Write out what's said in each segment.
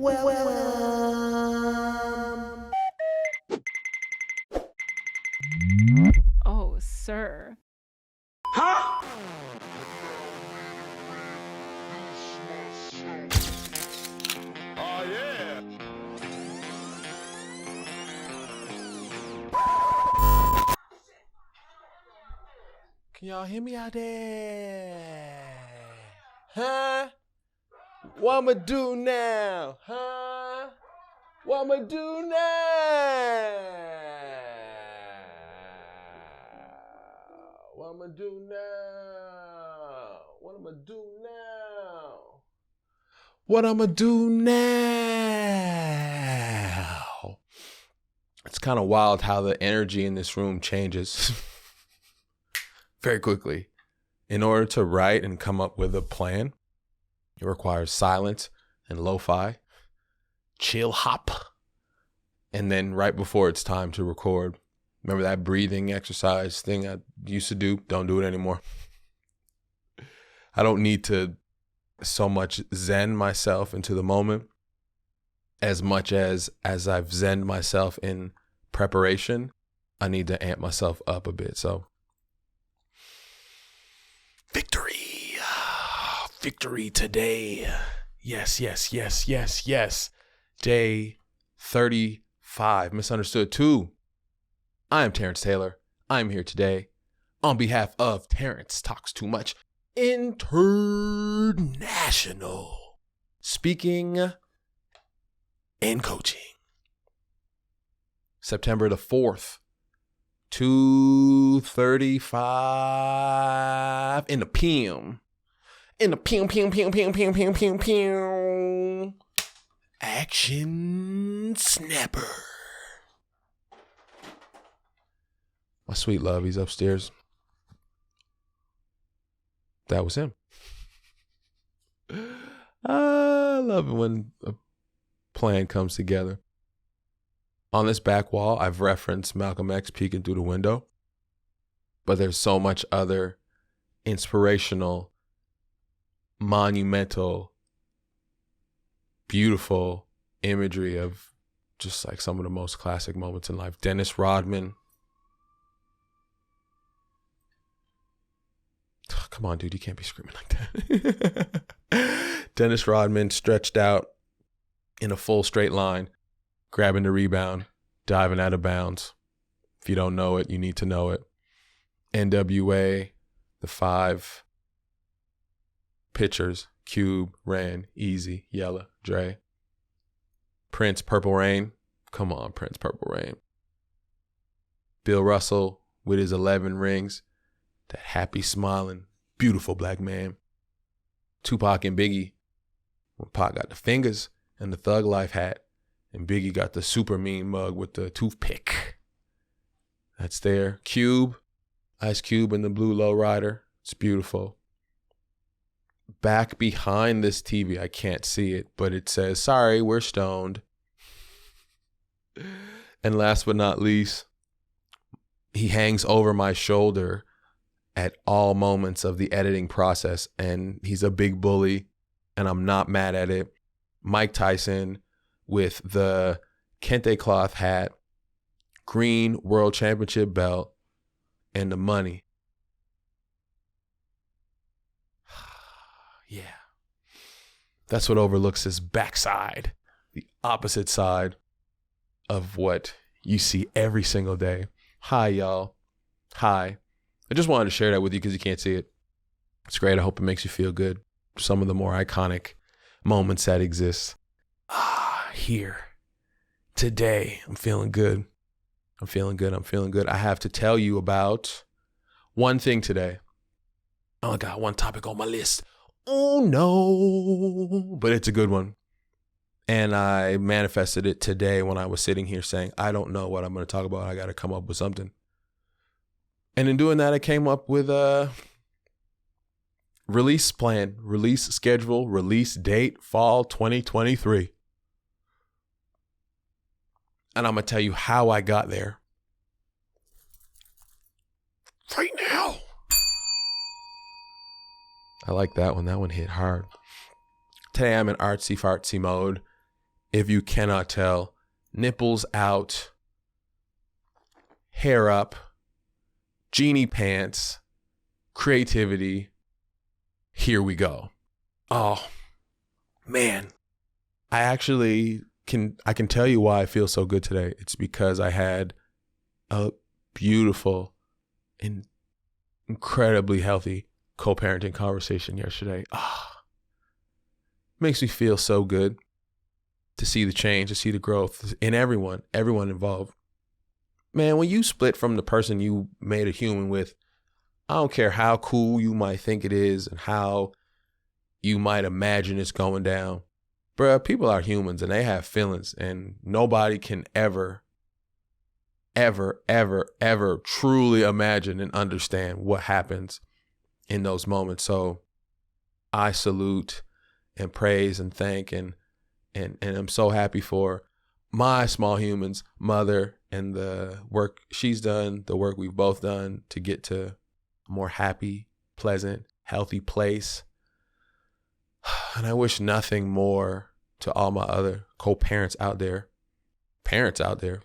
Oh, sir. Huh? Oh, yeah. Can y'all hear me out there? Huh? What I'ma do now? Huh? What I'ma do now? What I'ma do now? What I'ma do now? What I'ma do now? It's kind of wild how the energy in this room changes very quickly. In order to write and come up with a plan, it requires silence and lo-fi, chill hop, and then right before it's time to record, remember that breathing exercise thing I used to do? Don't do it anymore. I don't need to so much zen myself into the moment as much as I've zen myself in preparation. I need to amp myself up a bit. So victory today. Yes. Day 35, MiSuNDERStoOd 2. I am Terrence Taylor. I'm here today on behalf of Terrence Talks Too Much International, speaking and coaching. September the 4th, 2:35 in the PM. In the PM. Action snapper. My sweet love, he's upstairs. That was him. I love it when a plan comes together. On this back wall, I've referenced Malcolm X peeking through the window, but there's so much other inspirational, monumental, beautiful imagery of just like some of the most classic moments in life. Dennis Rodman. Oh, come on, dude, you can't be screaming like that. Dennis Rodman stretched out in a full straight line, grabbing the rebound, diving out of bounds. If you don't know it, you need to know it. NWA, the 5 pitchers, Cube, Ran, Easy, Yella, Dre. Prince, Purple Rain. Come on, Prince, Purple Rain. Bill Russell with his 11 rings. That happy, smiling, beautiful black man. Tupac and Biggie. When Pac got the fingers and the Thug Life hat, and Biggie got the super mean mug with the toothpick. That's there. Cube, Ice Cube and the blue lowrider. It's beautiful. Back behind this TV, I can't see it, but it says, "Sorry, we're stoned." And last but not least, he hangs over my shoulder at all moments of the editing process, and he's a big bully, and I'm not mad at it. Mike Tyson with the kente cloth hat, green world championship belt, and the money. Yeah. That's what overlooks his backside, the opposite side of what you see every single day. Hi, y'all. Hi. I just wanted to share that with you because you can't see it. It's great. I hope it makes you feel good. Some of the more iconic moments that exist. Here. Today. I'm feeling good. I'm feeling good. I have to tell you about one thing today. I only got one topic on my list. Oh no. But it's a good one. And I manifested it today when I was sitting here saying, I don't know what I'm going to talk about. I got to come up with something. And in doing that, I came up with a release plan, release schedule, release date, fall 2023. And I'm going to tell you how I got there right now. I like that one. That one hit hard. Today I'm in artsy fartsy mode. if you cannot tell, nipples out, hair up, genie pants, creativity. Here we go. Oh, man. I can tell you why I feel so good today. It's because I had a beautiful and incredibly healthy co-parenting conversation yesterday. Makes me feel so good to see the change, to see the growth in everyone involved. Man, when you split from the person you made a human with, I don't care how cool you might think it is and how you might imagine it's going down. Bruh, people are humans and they have feelings, and nobody can ever truly imagine and understand what happens in those moments. So I salute and praise and thank and I'm so happy for my small human's mother and the work she's done, the work we've both done to get to a more happy, pleasant, healthy place. And I wish nothing more to all my other co-parents out there, parents out there.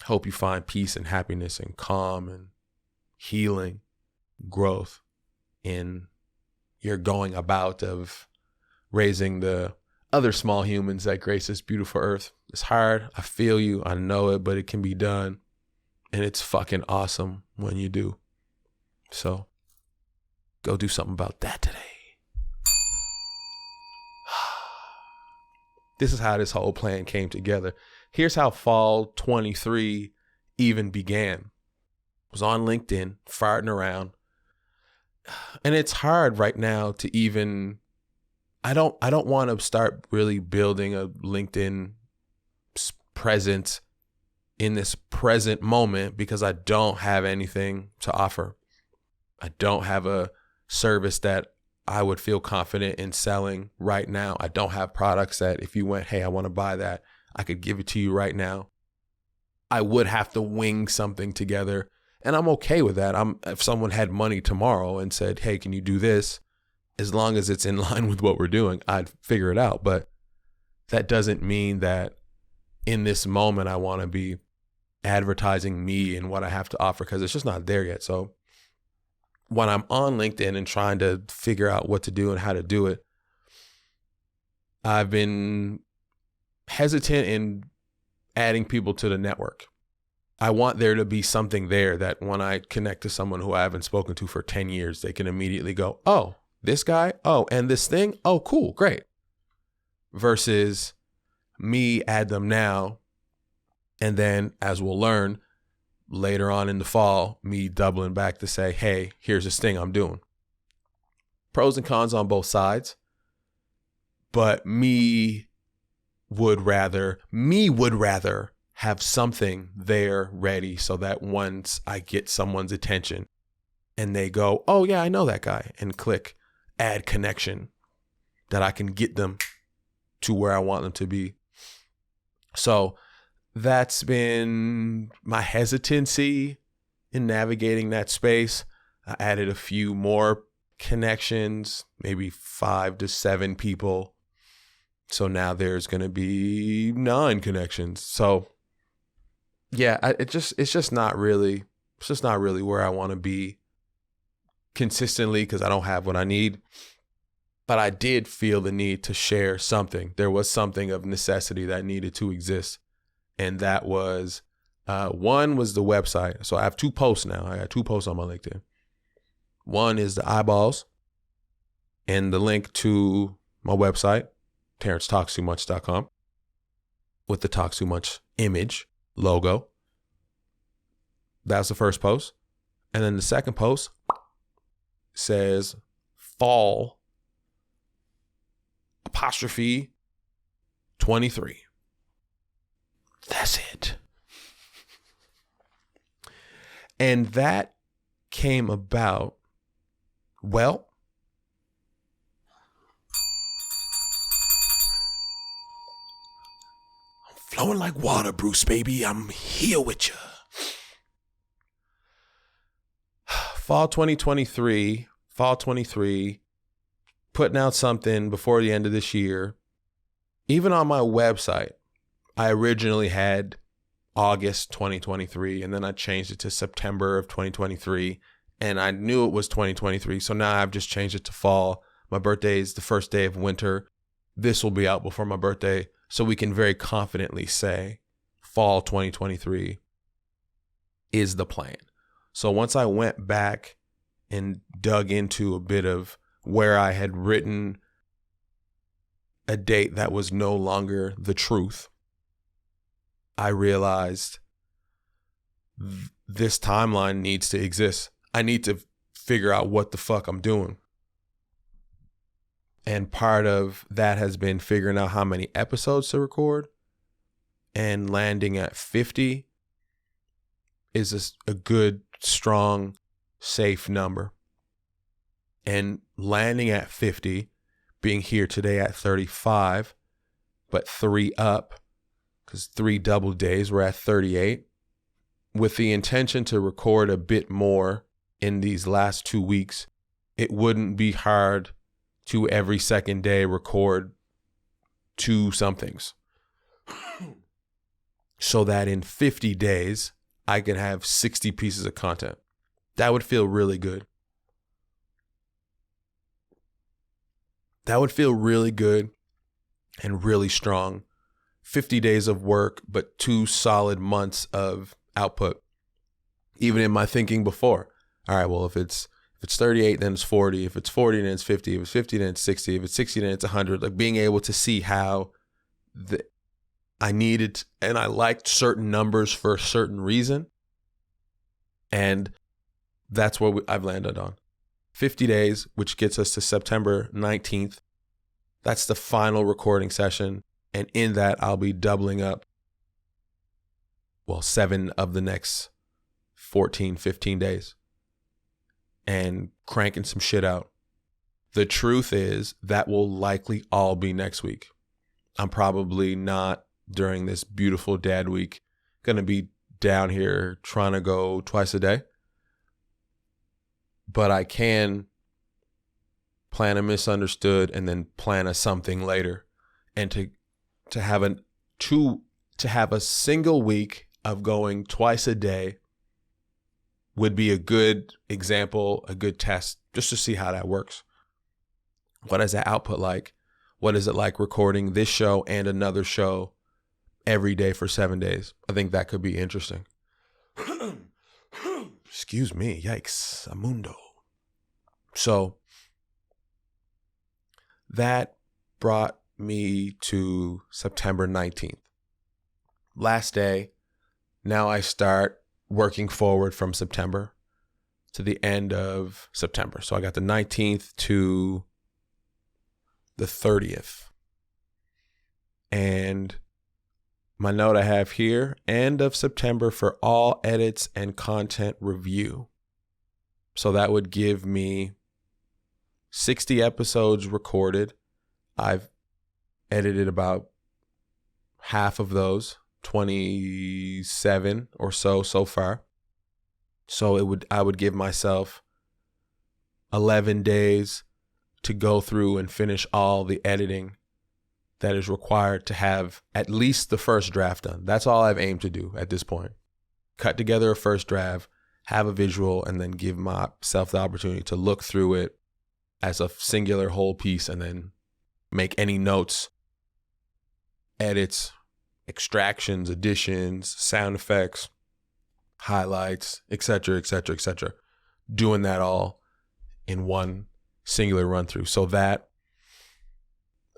Hope you find peace and happiness and calm and healing, growth in your going about of raising the other small humans that grace this beautiful earth. It's hard. I feel you. I know it, but it can be done. And it's fucking awesome when you do. So go do something about that today. This is how this whole plan came together. Here's how fall 23 even began. I was on LinkedIn, farting around. And it's hard right now to even, I don't want to start really building a LinkedIn presence in this present moment because I don't have anything to offer. I don't have a service that I would feel confident in selling right now. I don't have products that if you went, hey, I want to buy that, I could give it to you right now. I would have to wing something together. And I'm okay with that. If someone had money tomorrow and said, hey, can you do this? As long as it's in line with what we're doing, I'd figure it out. But that doesn't mean that in this moment, I want to be advertising me and what I have to offer because it's just not there yet. So when I'm on LinkedIn and trying to figure out what to do and how to do it, I've been hesitant in adding people to the network. I want there to be something there that when I connect to someone who I haven't spoken to for 10 years, they can immediately go, oh, this guy? Oh, and this thing? Oh, cool, great. Versus me add them now. And then as we'll learn later on in the fall, me doubling back to say, hey, here's this thing I'm doing. Pros and cons on both sides. But me would rather have something there ready so that once I get someone's attention and they go, oh yeah, I know that guy, and click add connection, that I can get them to where I want them to be. So that's been my hesitancy in navigating that space. I added a few more connections, maybe 5 to 7 people. So now there's going to be 9 connections. So yeah, it's just not really where I want to be consistently because I don't have what I need. But I did feel the need to share something. There was something of necessity that needed to exist. And that was, one was the website. So I have 2 posts now. I got 2 posts on my LinkedIn. One is the eyeballs and the link to my website, TerrenceTalksTooMuch.com, with the Talks Too Much image logo. That's the first post. And then the second post says fall apostrophe 23. That's it. And that came about, well, I'm flowing like water, Bruce, baby. I'm here with you. Fall 23, putting out something before the end of this year even on my website, I originally had August 2023, and then I changed it to September of 2023, and I knew it was 2023, so now I've just changed it to fall. My birthday is the first day of winter. This will be out before my birthday, so we can very confidently say fall 2023 is the plan. So once I went back and dug into a bit of where I had written a date that was no longer the truth, I realized this timeline needs to exist. I need to figure out what the fuck I'm doing. And part of that has been figuring out how many episodes to record, and landing at 50 is a good, strong, safe number. And landing at 50, being here today at 35, but 3 up, because 3 double days, we're at 38, with the intention to record a bit more in these last 2 weeks. It wouldn't be hard to every second day record 2 somethings, so that in 50 days, I can have 60 pieces of content. That would feel really good. That would feel really good and really strong. 50 days of work, but 2 solid months of output. Even in my thinking before, all right, well, if it's 38, then it's 40. If it's 40, then it's 50. If it's 50, then it's 60. If it's 60, then it's 100. Like being able to see how I needed and I liked certain numbers for a certain reason. And that's what I've landed on. 50 days, which gets us to September 19th. That's the final recording session. And in that, I'll be doubling up, 7 of the next 14, 15 days and cranking some shit out. The truth is that will likely all be next week. I'm probably not, during this beautiful dad week, going to be down here trying to go twice a day. But I can plan a MiSuNDERStoOd and then plan a something later. And to have a single week of going twice a day would be a good example, a good test, just to see how that works. What is that output like? What is it like recording this show and another show every day for 7 days? I think that could be interesting. Excuse me. Yikes. Amundo. So that brought me to September 19th. Last day. Now I start working forward from September to the end of September. So I got the 19th to the 30th. And my note I have here, end of September for all edits and content review. So that would give me 60 episodes recorded. I've edited about half of those, 27 or so far. So I would give myself 11 days to go through and finish all the editing that is required to have at least the first draft done. That's all I've aimed to do at this point. Cut together a first draft, have a visual, and then give myself the opportunity to look through it as a singular whole piece and then make any notes, edits, extractions, additions, sound effects, highlights, etc., etc., etc. Doing that all in one singular run through. So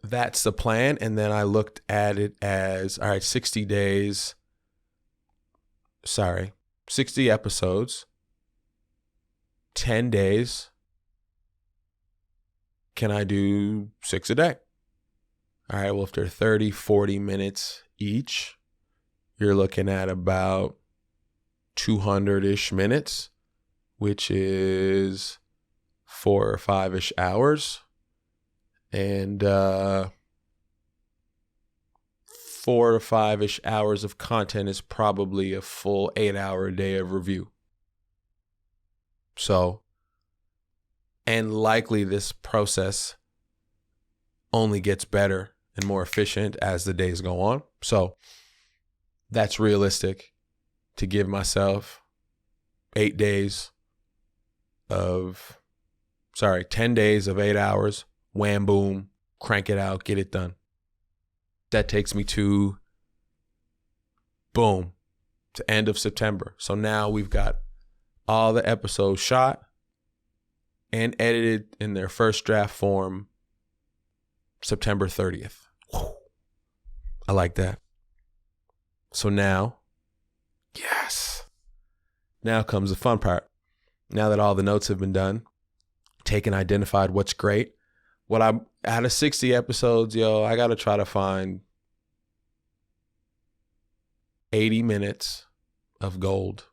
that's the plan. And then I looked at it as, all right, 60 episodes, 10 days. Can I do 6 a day? All right, well, if they're 30, 40 minutes each, you're looking at about 200-ish minutes, which is 4 or 5-ish hours. And 4 to 5-ish hours of content is probably a full 8-hour day of review. So, and likely this process only gets better and more efficient as the days go on. So that's realistic, to give myself 10 days of 8 hours, wham, boom, crank it out, get it done. That takes me to, boom, to end of September. So now we've got all the episodes shot and edited in their first draft form September 30th. Whew. I like that. So now, yes, now comes the fun part. Now that all the notes have been done, taken, identified what's great. What I'm out of 60 episodes, I got to try to find 80 minutes of gold,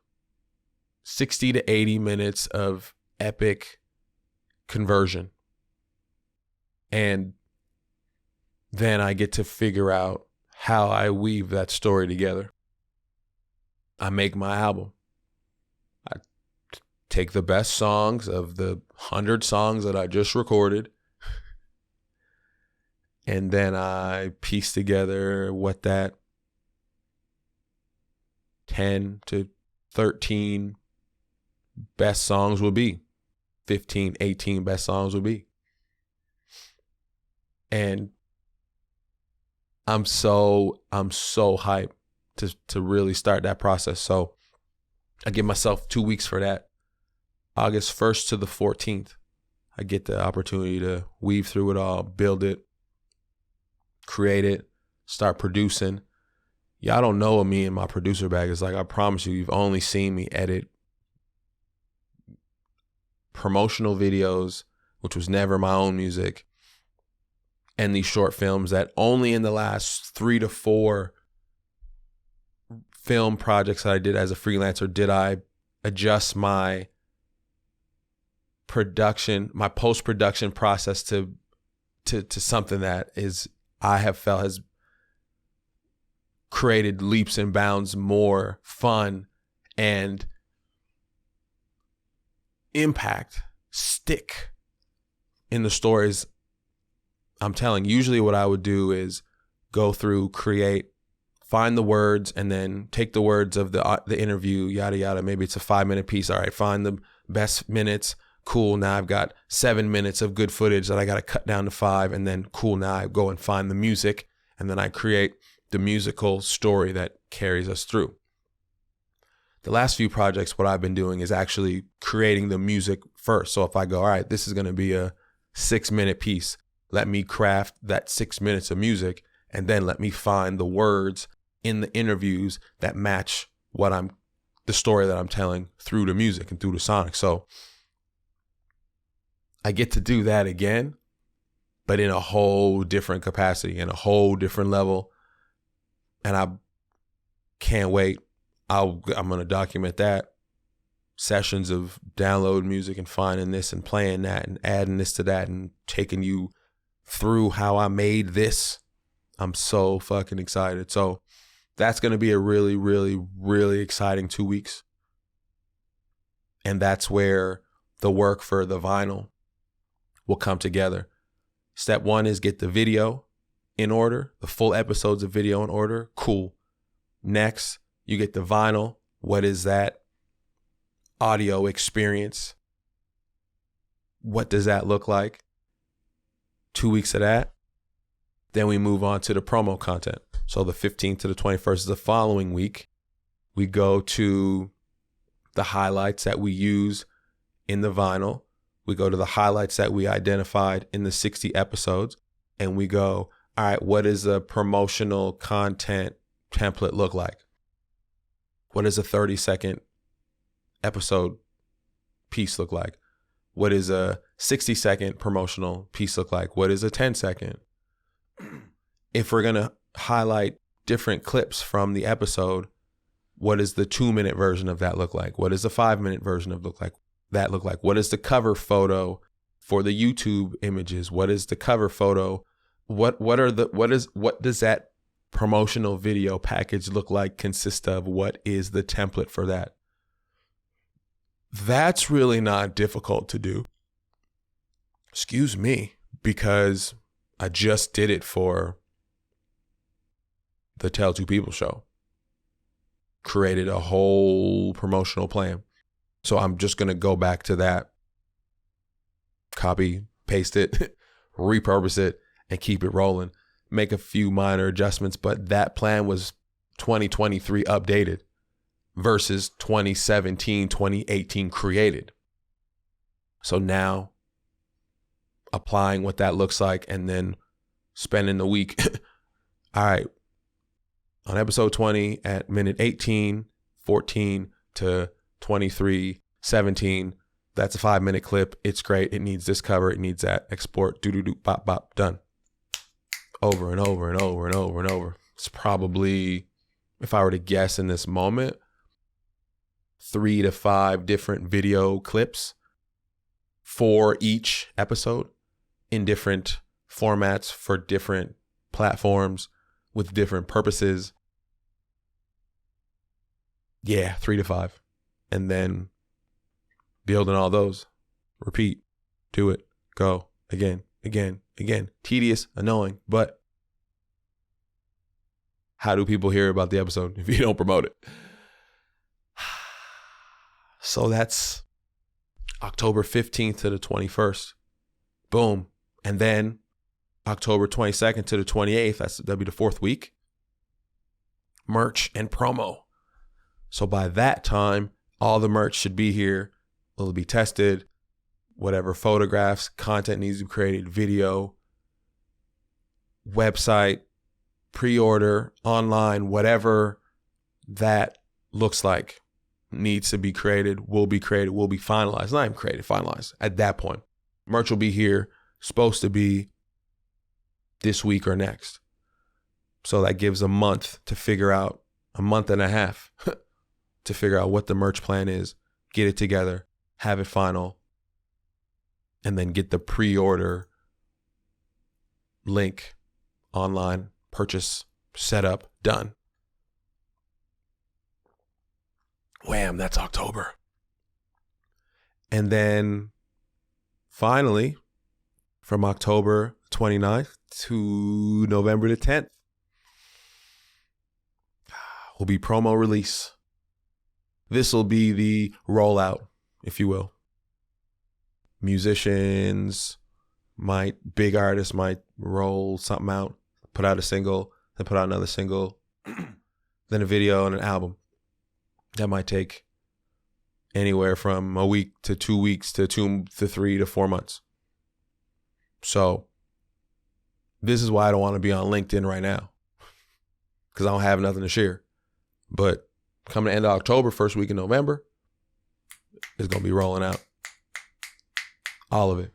60 to 80 minutes of epic conversion. And then I get to figure out how I weave that story together. I make my album. I take the best songs of the 100 songs that I just recorded, and then I piece together what that 10 to 13 best songs will be, 15, 18 best songs will be. And I'm so hyped to really start that process. So I give myself 2 weeks for that. August 1st to the 14th, I get the opportunity to weave through it all, build it, create it, start producing. Y'all don't know me in my producer bag. It's like, I promise you've only seen me edit promotional videos, which was never my own music, and these short films that only in the last 3 to 4 film projects that I did as a freelancer did I adjust my production, my post-production process to something that I have felt has created leaps and bounds more fun and impact, stick in the stories I'm telling. Usually what I would do is go through, create, find the words, and then take the words of the interview, yada, yada. Maybe it's a 5-minute piece. All right, find the best minutes. Cool, now I've got 7 minutes of good footage that I got to cut down to 5. And then cool, now I go and find the music. And then I create the musical story that carries us through. The last few projects, what I've been doing is actually creating the music first. So if I go, all right, this is going to be a 6-minute piece, let me craft that 6 minutes of music, and then let me find the words in the interviews that match the story that I'm telling through the music and through the sonic. So I get to do that again, but in a whole different capacity, in a whole different level. And I can't wait. I'm going to document that. Sessions of download music and finding this and playing that and adding this to that and taking you through how I made this. I'm so fucking excited. So that's going to be a really, really, really exciting 2 weeks. And that's where the work for the vinyl will come together. Step 1 is get the video in order, the full episodes of video in order. Cool. Next, you get the vinyl. What is that audio experience? What does that look like? 2 weeks of that. Then we move on to the promo content. So the 15th to the 21st is the following week. We go to the highlights that we use in the vinyl. We go to the highlights that we identified in the 60 episodes. And we go, all right, what does a promotional content template look like? What does a 30-second episode piece look like? What does a 60-second promotional piece look like? What is a 10-second? If we're going to highlight different clips from the episode, what does the 2-minute version of that look like? What does the 5-minute version of that look like? What is the cover photo for the YouTube images? What is the cover photo? What does that promotional video package look like, consist of? What is the template for that? That's really not difficult to do. Excuse me, because I just did it for the Tell Two People show. Created a whole promotional plan. So I'm just going to go back to that, copy, paste it, repurpose it, and keep it rolling. Make a few minor adjustments, but that plan was 2023 updated versus 2017, 2018 created. So now applying what that looks like and then spending the week. All right. On episode 20 at minute 18, 14 to 23, 17, that's a 5-minute clip. It's great. It needs this cover. It needs that. Export, bop, bop, done. Over and over and over and over and over. It's probably, if I were to guess in this moment, 3 to 5 different video clips for each episode in different formats for different platforms with different purposes. Yeah, 3 to 5. And then building all those. Repeat. Do it. Go. Again. Tedious, annoying, but how do people hear about the episode if you don't promote it? So that's October 15th to the 21st. Boom. And then October 22nd to the 28th, that'll be the 4th week. Merch and promo. So by that time, all the merch should be here. It'll be tested. Whatever photographs, content needs to be created, video, website, pre-order, online, whatever that looks like needs to be created, will be finalized. Not even created, finalized at that point. Merch will be here, supposed to be this week or next. So that gives a month to figure out, a month and a half to figure out what the merch plan is, get it together, have it final, and then get the pre-order link online, purchase, setup, done. Wham, that's October. And then finally, from October 29th to November the 10th, will be promo release. This will be the rollout, if you will. Musicians big artists might roll something out, put out a single, then put out another single, then a video and an album. That might take anywhere from a week to 2 weeks to 2 to 3 to 4 months. So this is why I don't want to be on LinkedIn right now, because I don't have nothing to share. But coming to the end of October, first week in November, it's going to be rolling out. All of it.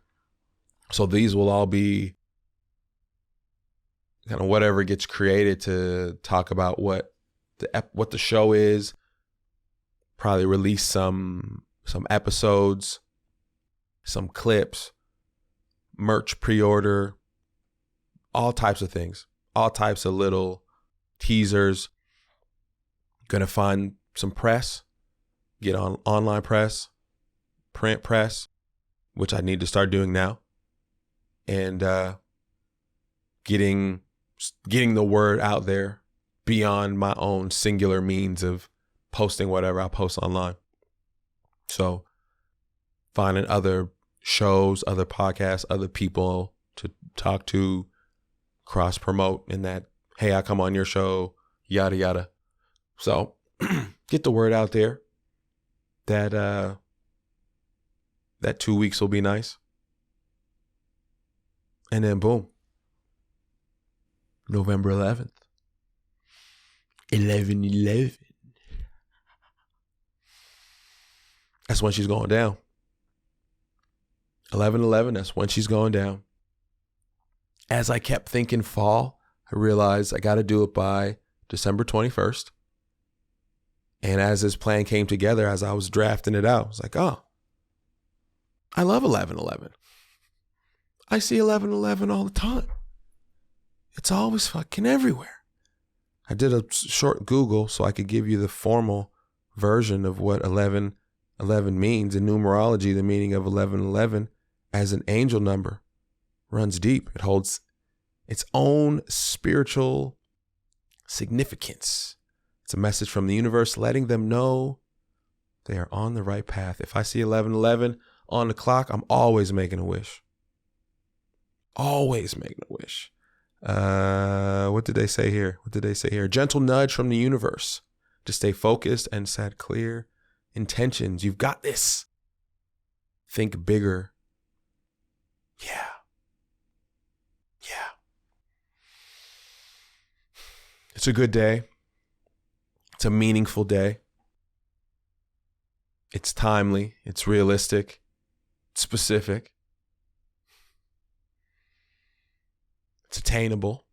So these will all be kind of whatever gets created to talk about what the show is. Probably release some episodes, some clips, merch pre-order, all types of things, all types of little teasers. Gonna find some press, get on online press, print press, which I need to start doing now, and getting the word out there beyond my own singular means of posting whatever I post online. So finding other shows, other podcasts, other people to talk to, cross promote in that, hey, I come on your show, yada, yada. So get the word out there that 2 weeks will be nice. And then boom, November 11th. 11/11. That's when she's going down. 11/11, that's when she's going down. As I kept thinking fall, I realized I got to do it by December 21st. And as this plan came together, as I was drafting it out, I was like, oh, I love 11/11. I see 11/11 all the time. It's always fucking everywhere. I did a short Google so I could give you the formal version of what 11/11 means. In numerology, the meaning of 11/11 as an angel number runs deep. It holds its own spiritual significance. It's a message from the universe letting them know they are on the right path. If I see 11:11 on the clock, I'm always making a wish. Always making a wish. What did they say here? Gentle nudge from the universe to stay focused and set clear intentions. You've got this. Think bigger. Yeah. It's a good day. It's a meaningful day. It's timely. It's realistic. It's specific. It's attainable.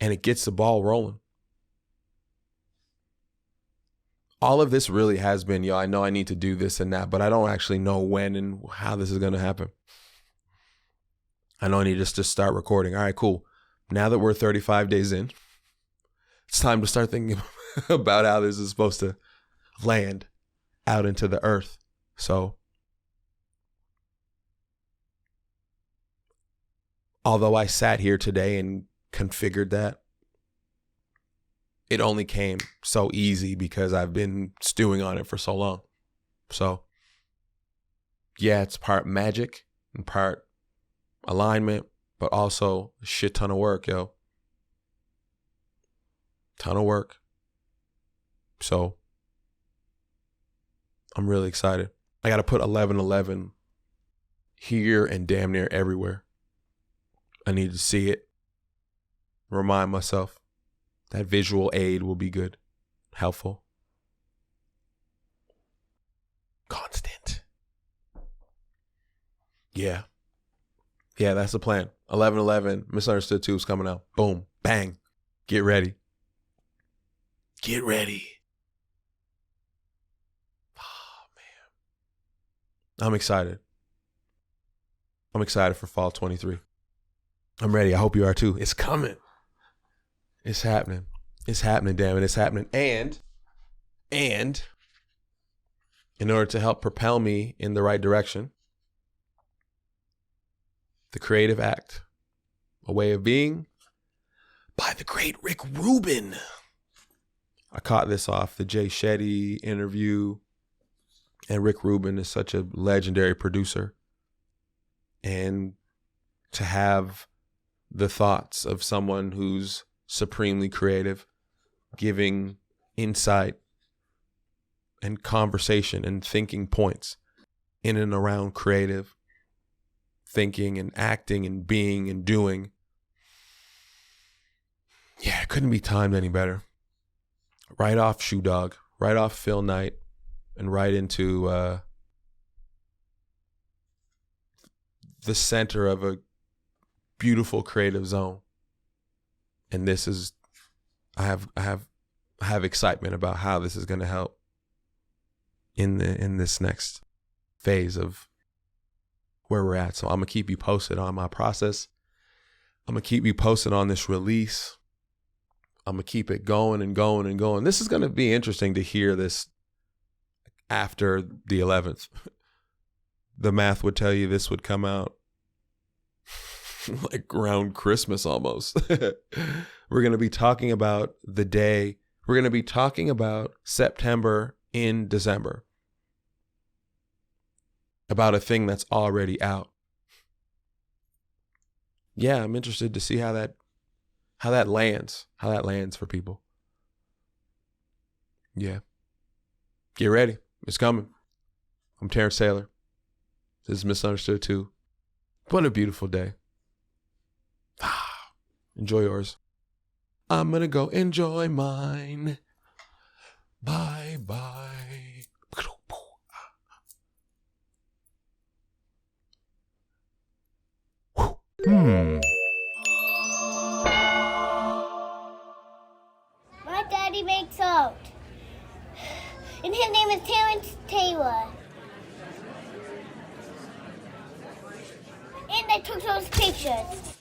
And it gets the ball rolling. All of this really has been, yo, I know I need to do this and that, but I don't actually know when and how this is going to happen. I know I need just to start recording. All right, cool. Now that we're 35 days in, it's time to start thinking about how this is supposed to land out into the earth. So, although I sat here today and configured that, it only came so easy because I've been stewing on it for so long. So, yeah, it's part magic and part alignment, but also a shit ton of work, yo. Ton of work. So, I'm really excited. I got to put 11:11 here and damn near everywhere. I need to see it. Remind myself. That visual aid will be good. Helpful. Constant. Yeah. Yeah, that's the plan. 11:11, MiSuNDERStoOd 2 is coming out. Boom. Bang. Get ready. Get ready. Oh, man. I'm excited. I'm excited for fall 23. I'm ready. I hope you are too. It's coming. It's happening. It's happening, damn it. It's happening. And in order to help propel me in the right direction, the creative act, a way of being, by the great Rick Rubin. I caught this off the Jay Shetty interview, and Rick Rubin is such a legendary producer. And to have the thoughts of someone who's supremely creative, giving insight and conversation and thinking points in and around creative thinking and acting and being and doing. Yeah, it couldn't be timed any better. Right off Shoe Dog, right off Phil Knight, and right into the center of a beautiful creative zone. And this is, I have excitement about how this is going to help in this next phase of where we're at. So I'm gonna keep you posted on my process. I'm gonna keep you posted on this release. I'm gonna keep it going and going and going. This is gonna be interesting to hear this after the 11th. The math would tell you this would come out like around Christmas almost. We're going to be talking about the day. We're going to be talking about September in December. About a thing that's already out. Yeah, I'm interested to see how that lands. How that lands for people. Yeah. Get ready. It's coming. I'm Terrence Taylor. This is MiSuNDERStoOd 2. What a beautiful day. Enjoy yours. I'm gonna go enjoy mine. Bye bye. My daddy makes out. And his name is Terrence Taylor. And I took those pictures.